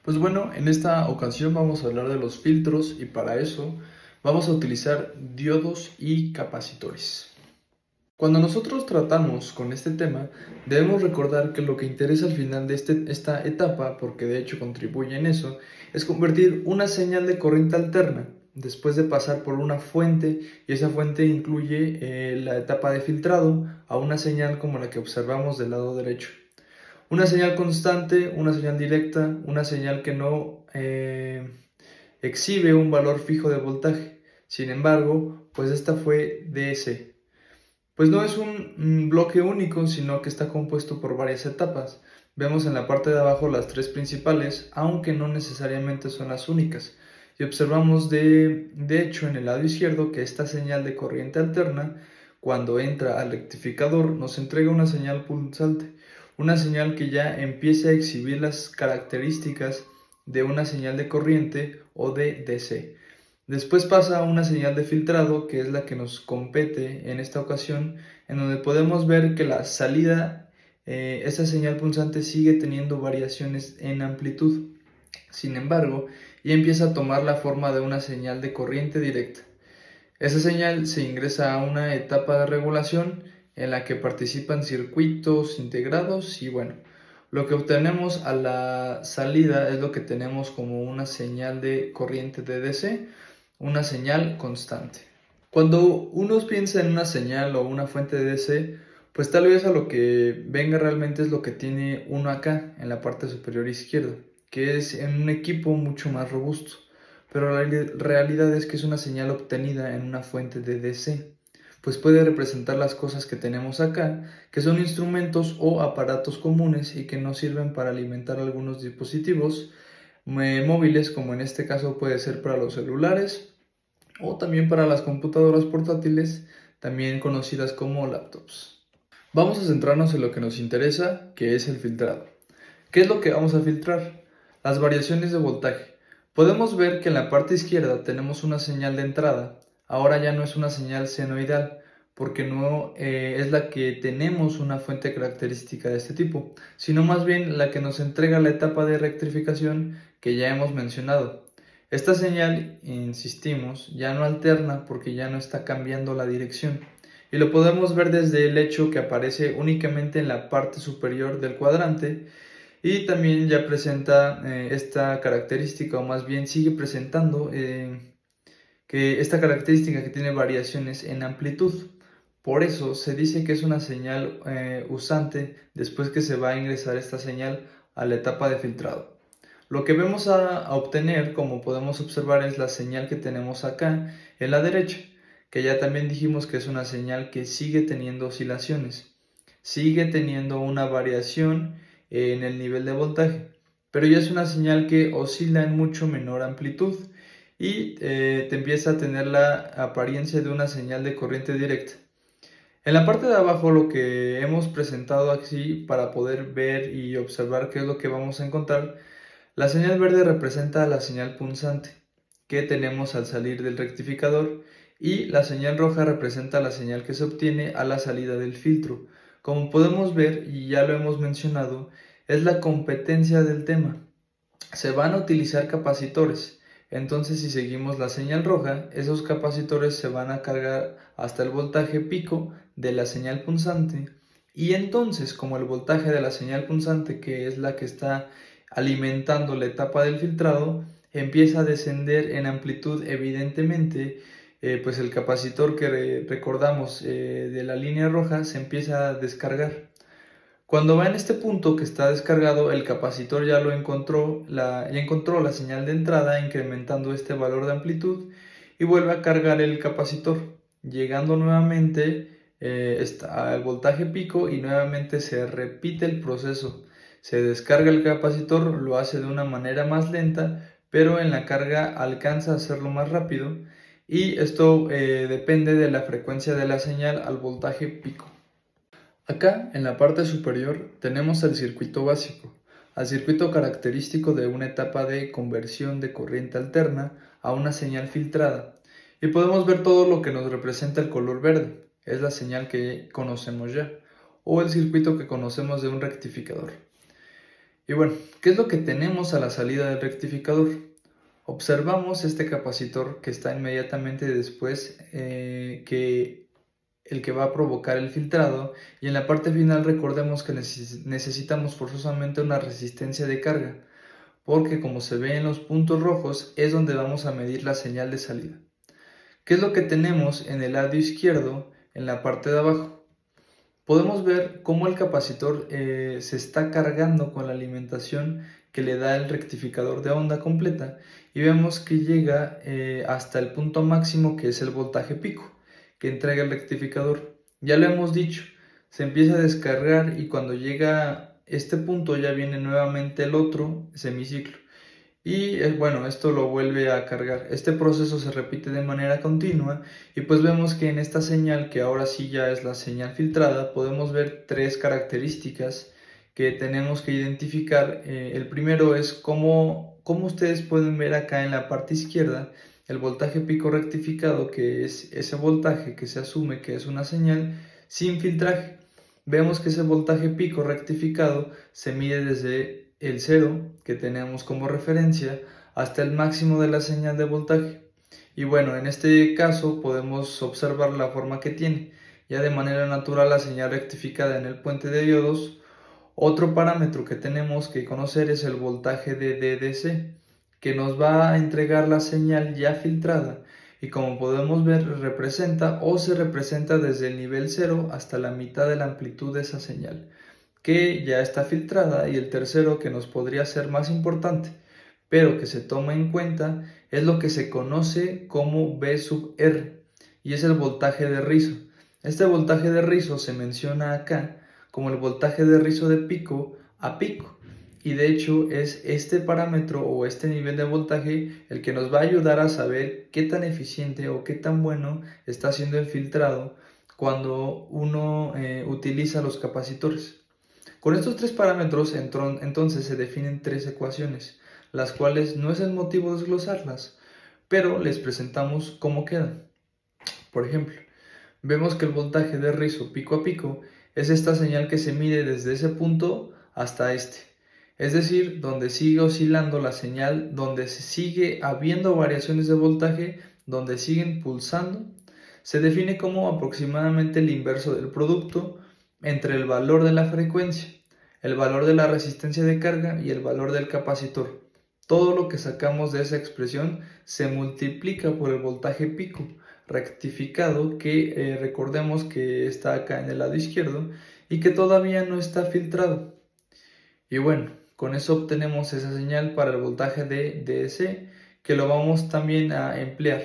Pues bueno, en esta ocasión vamos a hablar de los filtros y para eso vamos a utilizar diodos y capacitores. Cuando nosotros tratamos con este tema, debemos recordar que lo que interesa al final de esta etapa, porque de hecho contribuye en eso, es convertir una señal de corriente alterna después de pasar por una fuente, y esa fuente incluye la etapa de filtrado, a una señal como la que observamos del lado derecho. Una señal constante, una señal directa, una señal que no exhibe un valor fijo de voltaje. Sin embargo, pues esta fue DC. Pues no es un bloque único, sino que está compuesto por varias etapas. Vemos en la parte de abajo las tres principales, aunque no necesariamente son las únicas. Y observamos de hecho en el lado izquierdo que esta señal de corriente alterna, cuando entra al rectificador, nos entrega una señal pulsante, una señal que ya empieza a exhibir las características de una señal de corriente o de DC. Después pasa a una señal de filtrado, que es la que nos compete en esta ocasión, en donde podemos ver que la salida, esa señal pulsante sigue teniendo variaciones en amplitud. Sin embargo, ya empieza a tomar la forma de una señal de corriente directa. Esa señal se ingresa a una etapa de regulación en la que participan circuitos integrados y bueno, lo que obtenemos a la salida es lo que tenemos como una señal de corriente de DC, una señal constante. Cuando uno piensa en una señal o una fuente de DC, pues tal vez a lo que venga realmente es lo que tiene uno acá en la parte superior izquierda, que es en un equipo mucho más robusto, pero la realidad es que es una señal obtenida en una fuente de DC, pues puede representar las cosas que tenemos acá, que son instrumentos o aparatos comunes y que nos sirven para alimentar algunos dispositivos móviles, como en este caso puede ser para los celulares o también para las computadoras portátiles, también conocidas como laptops. Vamos a centrarnos en lo que nos interesa, que es el filtrado. ¿Qué es lo que vamos a filtrar? Las variaciones de voltaje. Podemos ver que en la parte izquierda tenemos una señal de entrada. Ahora ya no es una señal senoidal, porque no es la que tenemos una fuente característica de este tipo, sino más bien la que nos entrega la etapa de rectificación que ya hemos mencionado. Esta señal, insistimos, ya no alterna porque ya no está cambiando la dirección. Y lo podemos ver desde el hecho que aparece únicamente en la parte superior del cuadrante y también ya presenta esta característica, o más bien sigue presentando que esta característica que tiene variaciones en amplitud. Por eso se dice que es una señal usante después que se va a ingresar esta señal a la etapa de filtrado. Lo que vamos a obtener, como podemos observar, es la señal que tenemos acá en la derecha, que ya también dijimos que es una señal que sigue teniendo oscilaciones, sigue teniendo una variación en el nivel de voltaje, pero ya es una señal que oscila en mucho menor amplitud y te empieza a tener la apariencia de una señal de corriente directa. En la parte de abajo lo que hemos presentado aquí para poder ver y observar qué es lo que vamos a encontrar, la señal verde representa la señal punzante que tenemos al salir del rectificador y la señal roja representa la señal que se obtiene a la salida del filtro. Como podemos ver, y ya lo hemos mencionado, es la competencia del tema. Se van a utilizar capacitores. Entonces, si seguimos la señal roja, esos capacitores se van a cargar hasta el voltaje pico de la señal punzante. Y entonces, como el voltaje de la señal punzante, que es la que está alimentando la etapa del filtrado, empieza a descender en amplitud, evidentemente, pues el capacitor que recordamos de la línea roja se empieza a descargar. Cuando va en este punto que está descargado, el capacitor ya encontró la señal de entrada, incrementando este valor de amplitud y vuelve a cargar el capacitor, llegando nuevamente al voltaje pico y nuevamente se repite el proceso. Se descarga el capacitor, lo hace de una manera más lenta, pero en la carga alcanza a hacerlo más rápido y esto depende de la frecuencia de la señal al voltaje pico. Acá, en la parte superior, tenemos el circuito básico, al circuito característico de una etapa de conversión de corriente alterna a una señal filtrada. Y podemos ver todo lo que nos representa el color verde, es la señal que conocemos ya, o el circuito que conocemos de un rectificador. Y bueno, ¿qué es lo que tenemos a la salida del rectificador? Observamos este capacitor que está inmediatamente después que el que va a provocar el filtrado, y en la parte final recordemos que necesitamos forzosamente una resistencia de carga, porque como se ve en los puntos rojos es donde vamos a medir la señal de salida. ¿Qué es lo que tenemos en el lado izquierdo en la parte de abajo? Podemos ver cómo el capacitor se está cargando con la alimentación que le da el rectificador de onda completa, y vemos que llega hasta el punto máximo, que es el voltaje pico que entrega el rectificador. Ya lo hemos dicho, se empieza a descargar y cuando llega a este punto ya viene nuevamente el otro semiciclo. Y bueno, esto lo vuelve a cargar. Este proceso se repite de manera continua y pues vemos que en esta señal, que ahora sí ya es la señal filtrada, podemos ver tres características que tenemos que identificar. El primero es como ustedes pueden ver acá en la parte izquierda, el voltaje pico rectificado, que es ese voltaje que se asume que es una señal sin filtraje. Vemos que ese voltaje pico rectificado se mide desde el 0 que tenemos como referencia hasta el máximo de la señal de voltaje. Y bueno, en este caso podemos observar la forma que tiene. Ya de manera natural la señal rectificada en el puente de diodos. Otro parámetro que tenemos que conocer es el voltaje de DDC, que nos va a entregar la señal ya filtrada, y como podemos ver representa o se representa desde el nivel 0 hasta la mitad de la amplitud de esa señal, que ya está filtrada. Y el tercero, que nos podría ser más importante, pero que se toma en cuenta, es lo que se conoce como V sub R, y es el voltaje de rizo. Este voltaje de rizo se menciona acá como el voltaje de rizo de pico a pico, y de hecho es este parámetro o este nivel de voltaje el que nos va a ayudar a saber qué tan eficiente o qué tan bueno está siendo el filtrado cuando uno utiliza los capacitores. Con estos tres parámetros entonces se definen tres ecuaciones, las cuales no es el motivo desglosarlas, pero les presentamos cómo quedan. Por ejemplo, vemos que el voltaje de rizo pico a pico es esta señal que se mide desde ese punto hasta este, es decir, donde sigue oscilando la señal, donde sigue habiendo variaciones de voltaje, donde siguen pulsando. Se define como aproximadamente el inverso del producto entre el valor de la frecuencia, el valor de la resistencia de carga y el valor del capacitor. Todo lo que sacamos de esa expresión se multiplica por el voltaje pico rectificado, que recordemos que está acá en el lado izquierdo y que todavía no está filtrado. Y bueno, con eso obtenemos esa señal para el voltaje de DC, que lo vamos también a emplear.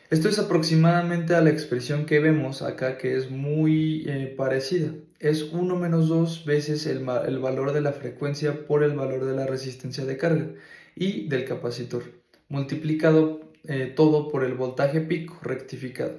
Esto es aproximadamente a la expresión que vemos acá, que es muy parecida. Es 1 menos 2 veces el valor de la frecuencia por el valor de la resistencia de carga y del capacitor, multiplicado todo por el voltaje pico rectificado.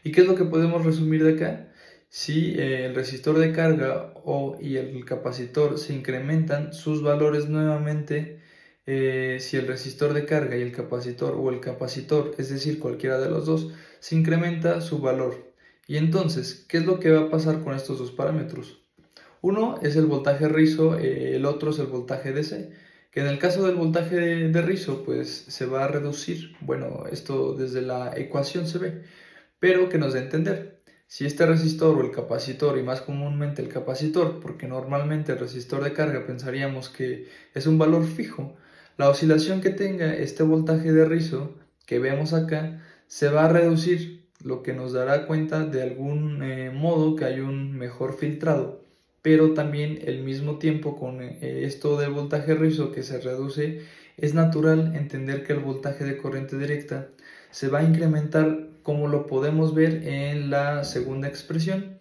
¿Y qué es lo que podemos resumir de acá? Si el resistor de carga y el capacitor se incrementan sus valores nuevamente, si el resistor de carga y el capacitor, o el capacitor, es decir, cualquiera de los dos, se incrementa su valor. Y entonces, ¿qué es lo que va a pasar con estos dos parámetros? Uno es el voltaje rizo, el otro es el voltaje DC, que en el caso del voltaje de rizo, pues se va a reducir. Bueno, esto desde la ecuación se ve, pero que nos dé a entender. Si este resistor o el capacitor, y más comúnmente el capacitor, porque normalmente el resistor de carga pensaríamos que es un valor fijo, la oscilación que tenga este voltaje de rizo que vemos acá se va a reducir, lo que nos dará cuenta de algún modo que hay un mejor filtrado. Pero también al mismo tiempo, con esto del voltaje rizo que se reduce, es natural entender que el voltaje de corriente directa se va a incrementar, como lo podemos ver en la segunda expresión.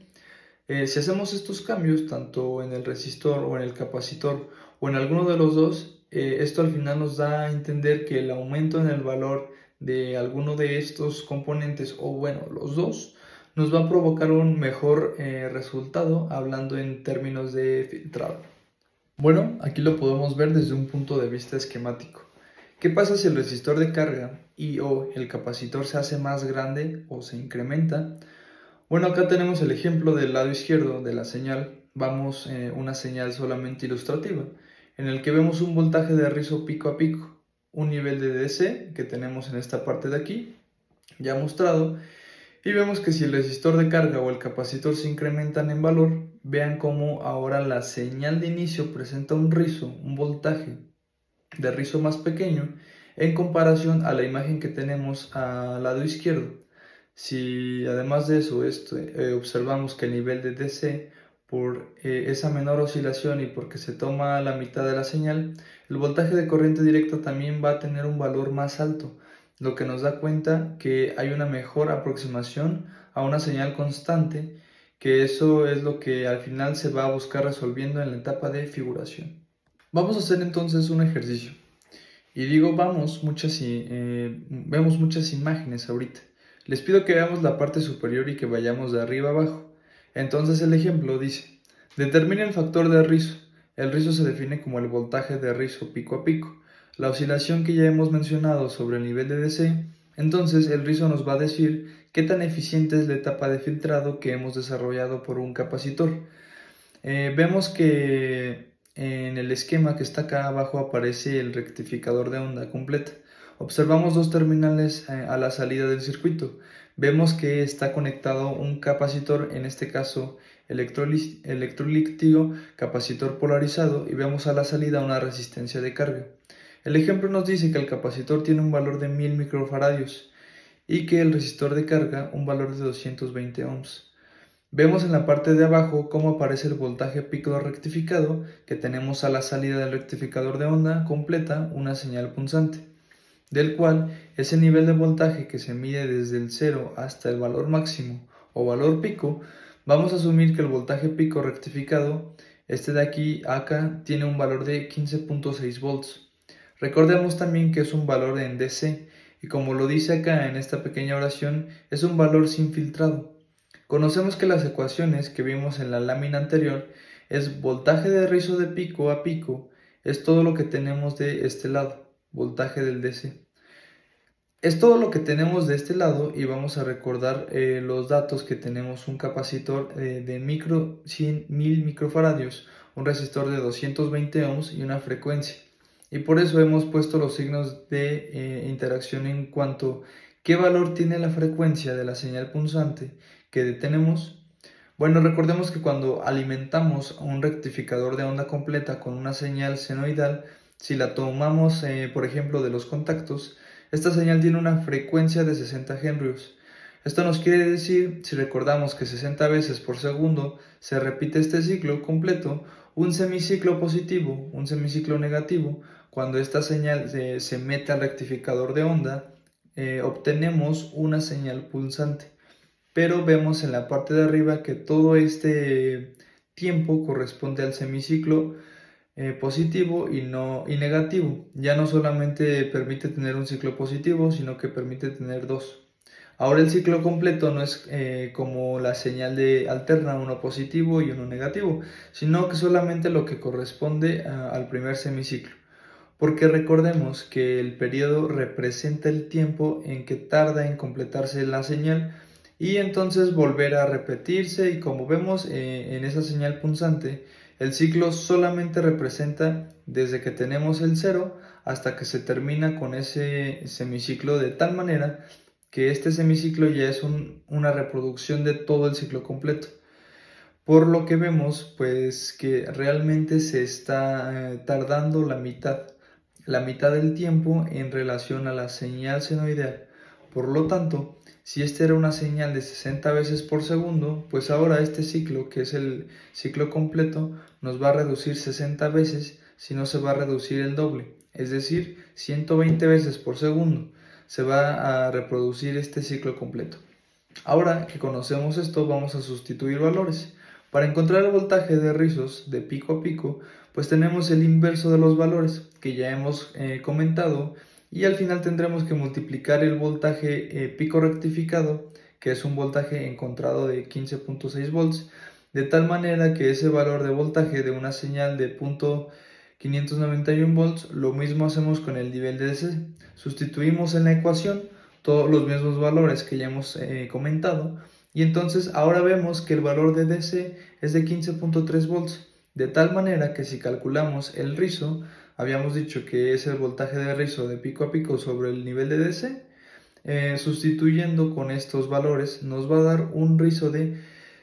Si hacemos estos cambios tanto en el resistor o en el capacitor o en alguno de los dos, esto al final nos da a entender que el aumento en el valor de alguno de estos componentes, o bueno, los dos, nos va a provocar un mejor resultado, hablando en términos de filtrado. Bueno, aquí lo podemos ver desde un punto de vista esquemático. ¿Qué pasa si el resistor de carga o el capacitor se hace más grande o se incrementa? Bueno, acá tenemos el ejemplo del lado izquierdo de la señal. Vamos una señal solamente ilustrativa. en el que vemos un voltaje de rizo pico a pico, un nivel de DC que tenemos en esta parte de aquí, ya mostrado, y vemos que si el resistor de carga o el capacitor se incrementan en valor, vean cómo ahora la señal de inicio presenta un rizo, un voltaje de rizo más pequeño en comparación a la imagen que tenemos al lado izquierdo. Si además de eso observamos que el nivel de DC, por esa menor oscilación y porque se toma la mitad de la señal, el voltaje de corriente directa también va a tener un valor más alto, lo que nos da cuenta que hay una mejor aproximación a una señal constante, que eso es lo que al final se va a buscar resolviendo en la etapa de figuración. Vamos a hacer entonces un ejercicio. Y digo, vemos muchas imágenes ahorita. Les pido que veamos la parte superior y que vayamos de arriba a abajo. Entonces el ejemplo dice, determina el factor de rizo. El rizo se define como el voltaje de rizo pico a pico. La oscilación que ya hemos mencionado sobre el nivel de DC, entonces el rizo nos va a decir qué tan eficiente es la etapa de filtrado que hemos desarrollado por un capacitor. Vemos que en el esquema que está acá abajo aparece el rectificador de onda completa. Observamos dos terminales a la salida del circuito. Vemos que está conectado un capacitor, en este caso electrolítico, capacitor polarizado, y vemos a la salida una resistencia de carga. El ejemplo nos dice que el capacitor tiene un valor de 1000 microfaradios y que el resistor de carga un valor de 220 ohms. Vemos en la parte de abajo cómo aparece el voltaje pico rectificado, que tenemos a la salida del rectificador de onda completa una señal punzante, del cual ese nivel de voltaje que se mide desde el 0 hasta el valor máximo o valor pico, vamos a asumir que el voltaje pico rectificado, este de aquí a acá, tiene un valor de 15.6 volts. Recordemos también que es un valor en DC, y como lo dice acá en esta pequeña oración, es un valor sin filtrado. Conocemos que las ecuaciones que vimos en la lámina anterior es voltaje de rizo de pico a pico, es todo lo que tenemos de este lado, voltaje del DC. Es todo lo que tenemos de este lado y vamos a recordar los datos que tenemos un capacitor de 1000 microfaradios, un resistor de 220 ohms y una frecuencia. Y por eso hemos puesto los signos de interacción en cuanto a qué valor tiene la frecuencia de la señal punzante que detenemos. Bueno, recordemos que cuando alimentamos un rectificador de onda completa con una señal senoidal, si la tomamos, por ejemplo, de los contactos, esta señal tiene una frecuencia de 60 Hz. Esto nos quiere decir, si recordamos que 60 veces por segundo se repite este ciclo completo, un semiciclo positivo, un semiciclo negativo, cuando esta señal se mete al rectificador de onda, obtenemos una señal pulsante. Pero vemos en la parte de arriba que todo este tiempo corresponde al semiciclo positivo y negativo. Ya no solamente permite tener un ciclo positivo, sino que permite tener dos. Ahora el ciclo completo no es como la señal de alterna, uno positivo y uno negativo, sino que solamente lo que corresponde al primer semiciclo. Porque recordemos que el periodo representa el tiempo en que tarda en completarse la señal y entonces volver a repetirse, y como vemos en esa señal punzante, el ciclo solamente representa desde que tenemos el 0 hasta que se termina con ese semiciclo, de tal manera que este semiciclo ya es una reproducción de todo el ciclo completo. Por lo que vemos pues que realmente se está tardando la mitad del tiempo en relación a la señal senoidal. Por lo tanto, si esta era una señal de 60 veces por segundo, pues ahora este ciclo, que es el ciclo completo, nos va a reducir 60 veces, si no se va a reducir el doble, es decir, 120 veces por segundo se va a reproducir este ciclo completo. Ahora que conocemos esto, vamos a sustituir valores. Para encontrar el voltaje de rizos de pico a pico, pues tenemos el inverso de los valores que ya hemos comentado, y al final tendremos que multiplicar el voltaje pico rectificado, que es un voltaje encontrado de 15.6 volts, de tal manera que ese valor de voltaje de una señal de 591 volts, lo mismo hacemos con el nivel de DC. Sustituimos en la ecuación todos los mismos valores que ya hemos comentado, y entonces ahora vemos que el valor de DC es de 15.3 volts, de tal manera que si calculamos el rizo, habíamos dicho que es el voltaje de rizo de pico a pico sobre el nivel de DC, sustituyendo con estos valores nos va a dar un rizo de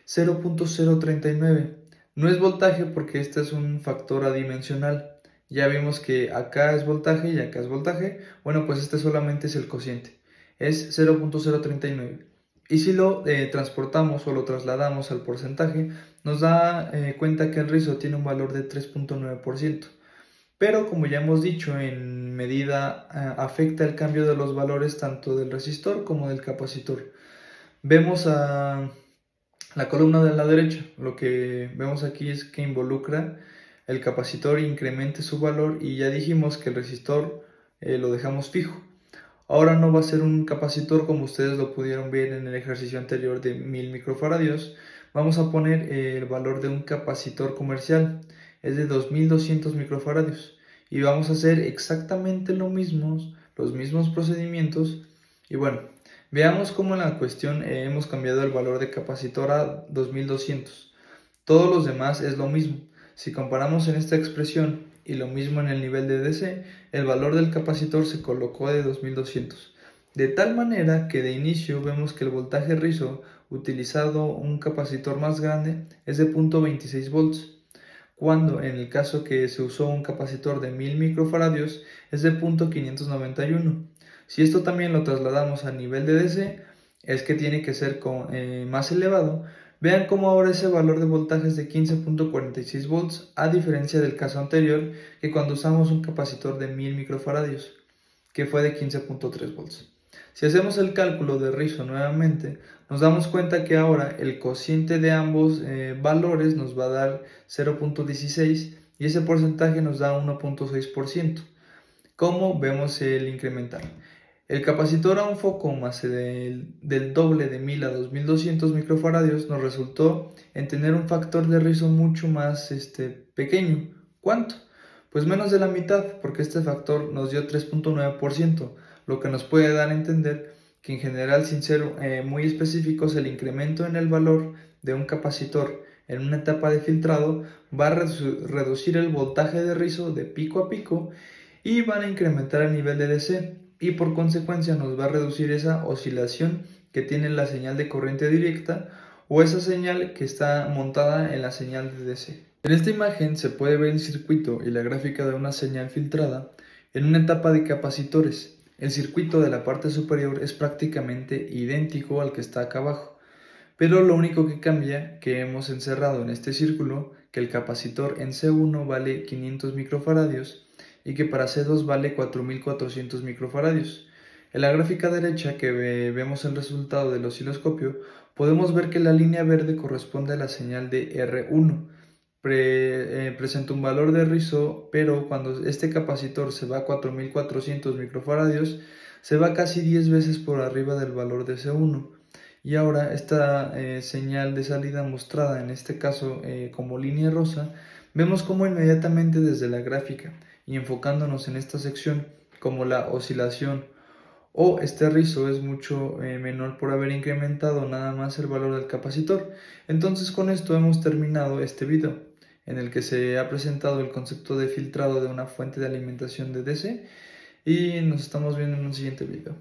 0.039. No es voltaje porque este es un factor adimensional. Ya vimos que acá es voltaje y acá es voltaje. Bueno, pues este solamente es el cociente. Es 0.039. Y si lo transportamos o lo trasladamos al porcentaje, nos da cuenta que el rizo tiene un valor de 3.9%. Pero como ya hemos dicho, en medida afecta el cambio de los valores tanto del resistor como del capacitor. Vemos a la columna de la derecha. Lo que vemos aquí es que involucra el capacitor incremente su valor y ya dijimos que el resistor lo dejamos fijo. Ahora no va a ser un capacitor como ustedes lo pudieron ver en el ejercicio anterior de 1000 microfaradios. Vamos a poner el valor de un capacitor comercial, es de 2200 microfaradios. Y vamos a hacer exactamente lo mismo, los mismos procedimientos. Y bueno, veamos cómo en la cuestión hemos cambiado el valor de capacitor a 2200. Todos los demás es lo mismo. Si comparamos en esta expresión y lo mismo en el nivel de DC, el valor del capacitor se colocó de 2200. De tal manera que de inicio vemos que el voltaje rizo utilizado un capacitor más grande es de 0.26 volts, cuando en el caso que se usó un capacitor de 1000 microfaradios es de 0.591. Si esto también lo trasladamos a nivel de DC, es que tiene que ser más elevado. Vean cómo ahora ese valor de voltaje es de 15.46 volts, a diferencia del caso anterior, que cuando usamos un capacitor de 1000 microfaradios, que fue de 15.3 volts. Si hacemos el cálculo de rizo nuevamente, nos damos cuenta que ahora el cociente de ambos valores nos va a dar 0.16 y ese porcentaje nos da 1.6%. ¿Cómo vemos el incremental? El capacitor a un foco más del doble de 1000 a 2200 microfaradios nos resultó en tener un factor de rizo mucho más pequeño. ¿Cuánto? Pues menos de la mitad, porque este factor nos dio 3.9%, lo que nos puede dar a entender que en general, sin ser muy específicos, el incremento en el valor de un capacitor en una etapa de filtrado va a reducir el voltaje de rizo de pico a pico y van a incrementar el nivel de DC y por consecuencia nos va a reducir esa oscilación que tiene la señal de corriente directa o esa señal que está montada en la señal de DC. En esta imagen se puede ver el circuito y la gráfica de una señal filtrada en una etapa de capacitores. El circuito de la parte superior es prácticamente idéntico al que está acá abajo, pero lo único que cambia que hemos encerrado en este círculo que el capacitor en C1 vale 500 microfaradios y que para C2 vale 4400 microfaradios. En la gráfica derecha que vemos el resultado del osciloscopio, podemos ver que la línea verde corresponde a la señal de R1. Presenta un valor de rizo, pero cuando este capacitor se va a 4400 microfaradios, se va casi 10 veces por arriba del valor de C1. Y ahora esta señal de salida mostrada en este caso como línea rosa, vemos como inmediatamente desde la gráfica y enfocándonos en esta sección como la oscilación o este rizo es mucho menor por haber incrementado nada más el valor del capacitor. Entonces con esto hemos terminado este video en el que se ha presentado el concepto de filtrado de una fuente de alimentación de DC y nos estamos viendo en un siguiente video.